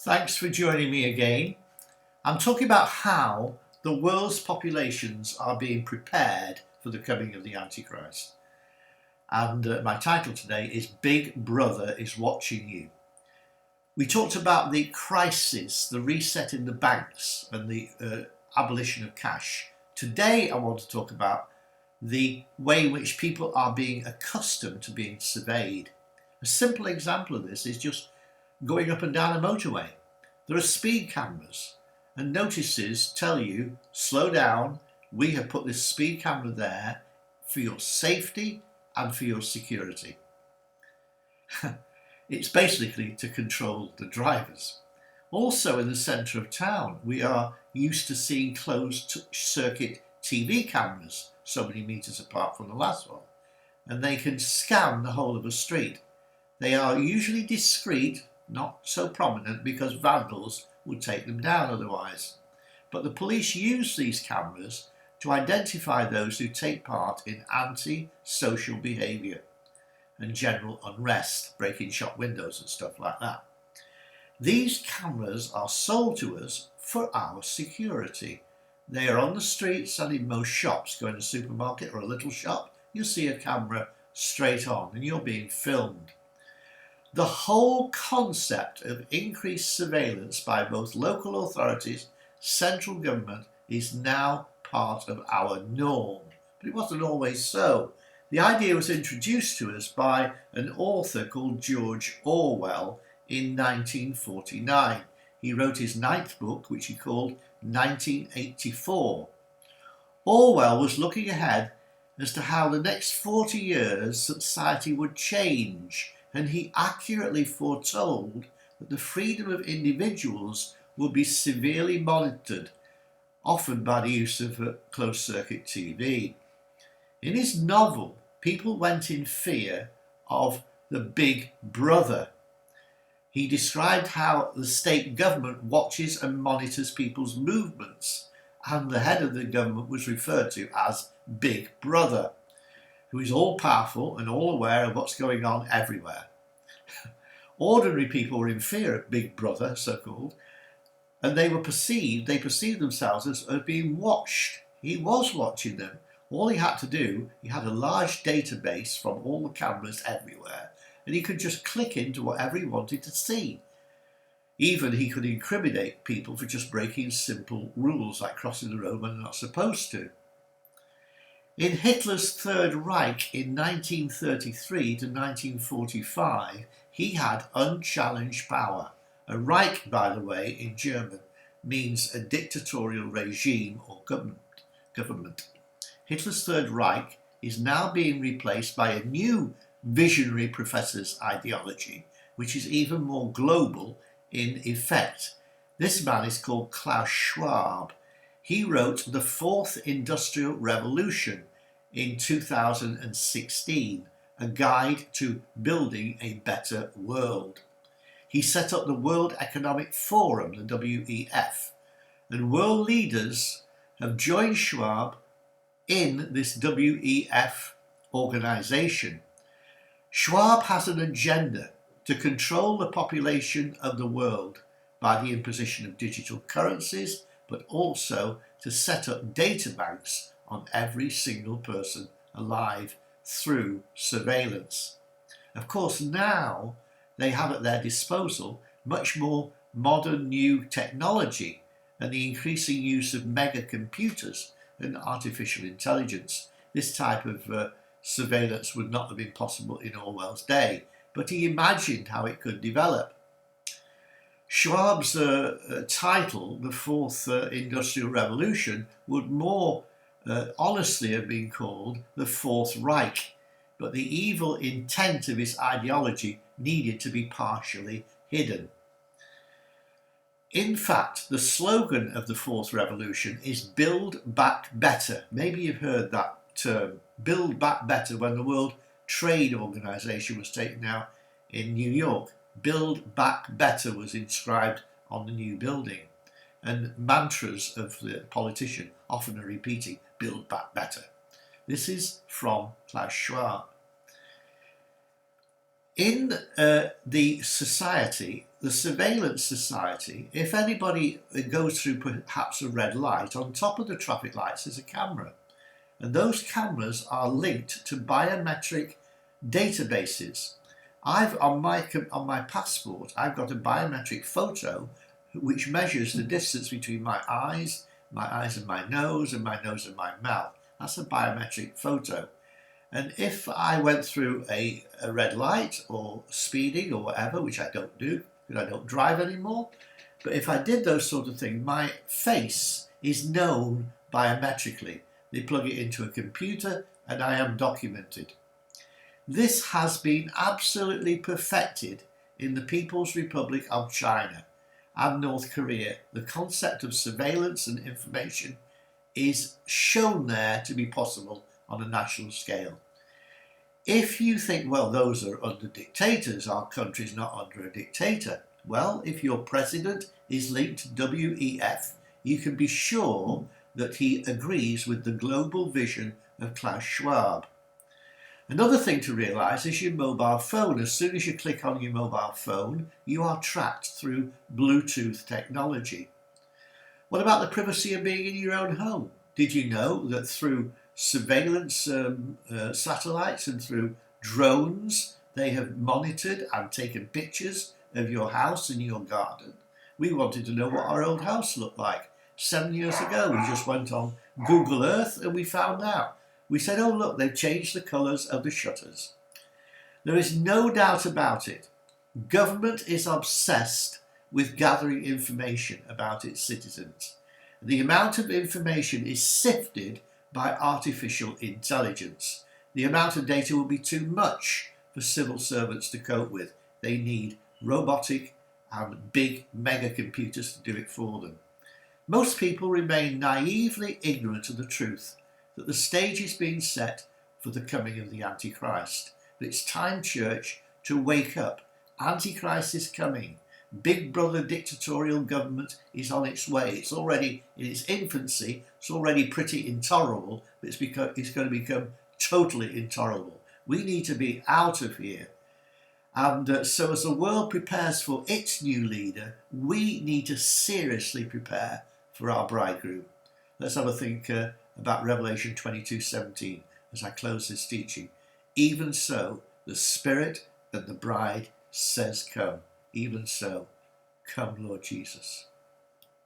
Thanks for joining me again. I'm talking about how the world's populations are being prepared for the coming of the Antichrist. And my title today is Big Brother is Watching You. We talked about the crisis, the reset in the banks and the abolition of cash. Today I want to talk about the way in which people are being accustomed to being surveyed. A simple example of this is just going up and down a motorway. There are speed cameras and notices tell you, slow down, we have put this speed camera there for your safety and for your security. It's basically to control the drivers. Also in the centre of town, we are used to seeing closed circuit TV cameras so many metres apart from the last one, and they can scan the whole of a street. They are usually discreet, not so prominent because vandals would take them down otherwise. But the police use these cameras to identify those who take part in anti-social behaviour and general unrest, breaking shop windows and stuff like that. These cameras are sold to us for our security. They are on the streets and in most shops. Go in a supermarket or a little shop, you'll see a camera straight on and you're being filmed. The whole concept of increased surveillance by both local authorities, central government, is now part of our norm. But it wasn't always so. The idea was introduced to us by an author called George Orwell in 1949. He wrote his ninth book, which he called 1984. Orwell was looking ahead as to how the next 40 years society would change, and he accurately foretold that the freedom of individuals would be severely monitored, often by the use of closed-circuit TV. In his novel, people went in fear of the Big Brother. He described how the state government watches and monitors people's movements, and the head of the government was referred to as Big Brother, who is all-powerful and all aware of what's going on everywhere. Ordinary people were in fear of Big Brother, so-called, and they perceived themselves as being watched. He was watching them. All he had to do, he had a large database from all the cameras everywhere, and he could just click into whatever he wanted to see. Even he could incriminate people for just breaking simple rules like crossing the road when they're not supposed to. In Hitler's Third Reich in 1933 to 1945, he had unchallenged power. A Reich, by the way, in German, means a dictatorial regime or government. Hitler's Third Reich is now being replaced by a new visionary professor's ideology, which is even more global in effect. This man is called Klaus Schwab. He wrote The Fourth Industrial Revolution in 2016, a guide to building a better world. He set up the World Economic Forum, the WEF, and world leaders have joined Schwab in this WEF organization. Schwab has an agenda to control the population of the world by the imposition of digital currencies, but also to set up data banks on every single person alive through surveillance. Of course, now they have at their disposal much more modern new technology and the increasing use of mega computers and artificial intelligence. This type of surveillance would not have been possible in Orwell's day, but he imagined how it could develop. Schwab's title, The Fourth Industrial Revolution, would more honestly have been called The Fourth Reich, but the evil intent of his ideology needed to be partially hidden. In fact, the slogan of the Fourth Revolution is Build Back Better. Maybe you've heard that term, Build Back Better, when the World Trade Organization was taken out in New York. Build Back Better was inscribed on the new building. And mantras of the politician often are repeating, Build Back Better. This is from Klaus Schwab. In the society, the surveillance society, if anybody goes through perhaps a red light, on top of the traffic lights is a camera. And those cameras are linked to biometric databases. On my passport, I've got a biometric photo which measures the distance between my eyes and my nose, and my nose and my mouth. That's a biometric photo. And if I went through a red light or speeding or whatever, which I don't do because I don't drive anymore, but if I did those sort of things, my face is known biometrically. They plug it into a computer and I am documented. This has been absolutely perfected in the People's Republic of China and North Korea. The concept of surveillance and information is shown there to be possible on a national scale. If you think, well, those are under dictators, our country's not under a dictator. Well, if your president is linked to WEF, you can be sure that he agrees with the global vision of Klaus Schwab. Another thing to realise is your mobile phone. As soon as you click on your mobile phone, you are tracked through Bluetooth technology. What about the privacy of being in your own home? Did you know that through surveillance satellites and through drones, they have monitored and taken pictures of your house and your garden? We wanted to know what our old house looked like. 7 years ago, we just went on Google Earth and we found out. We said, oh look, they've changed the colours of the shutters. There is no doubt about it. Government is obsessed with gathering information about its citizens. The amount of information is sifted by artificial intelligence. The amount of data will be too much for civil servants to cope with. They need robotic and big mega computers to do it for them. Most people remain naively ignorant of the truth that the stage is being set for the coming of the Antichrist. But it's time, church, to wake up. Antichrist is coming. Big brother dictatorial government is on its way. It's already in its infancy. It's already pretty intolerable, but it's going to become totally intolerable. We need to be out of here. And so as the world prepares for its new leader, we need to seriously prepare for our bridegroom. Let's have a think about Revelation 22:17 as I close this teaching. Even so, the Spirit and the bride says, come. Even so, come, Lord Jesus.